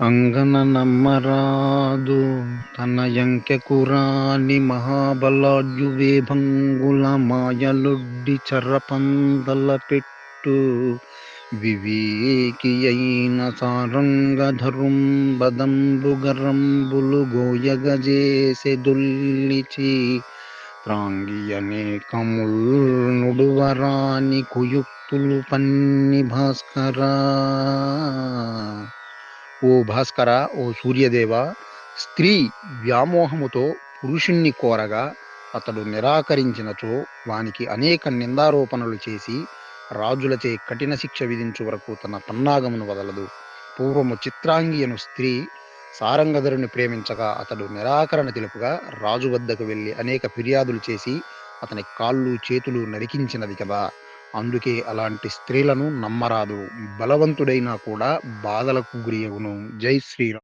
అంగన నమ్మరాదు తనయంకెకురాని మహాబలాడ్యువేభంగుల మాయలొడ్డి చర్రపందల పెట్టు వివేకియైన సారంగధరుంబదంబుగరంబులు గోయగజేసె దొల్లిచి త్రాంగియనేకముల్ నుడువరాని కుయుక్తులు పన్ని భాస్కరా. ఓ భాస్కర, ఓ సూర్యదేవ, స్త్రీ వ్యామోహముతో పురుషుణ్ణి కోరగా అతడు నిరాకరించినచో వానికి అనేక నిందారోపణలు చేసి రాజులచే కఠిన శిక్ష విధించు వరకు తన పన్నాగమును వదలదు. పూర్వము చిత్రాంగియను స్త్రీ సారంగధరుని ప్రేమించగా అతడు నిరాకరణ తెలుపుగా రాజు వద్దకు వెళ్ళి అనేక ఫిర్యాదులు చేసి అతని కాళ్ళు చేతులు నరికించినది కదా. అందుకే అలాంటి స్త్రీలను నమ్మరాదు. బలవంతుడైనా కూడా బాధలకు గురియగును. జై శ్రీరామ్.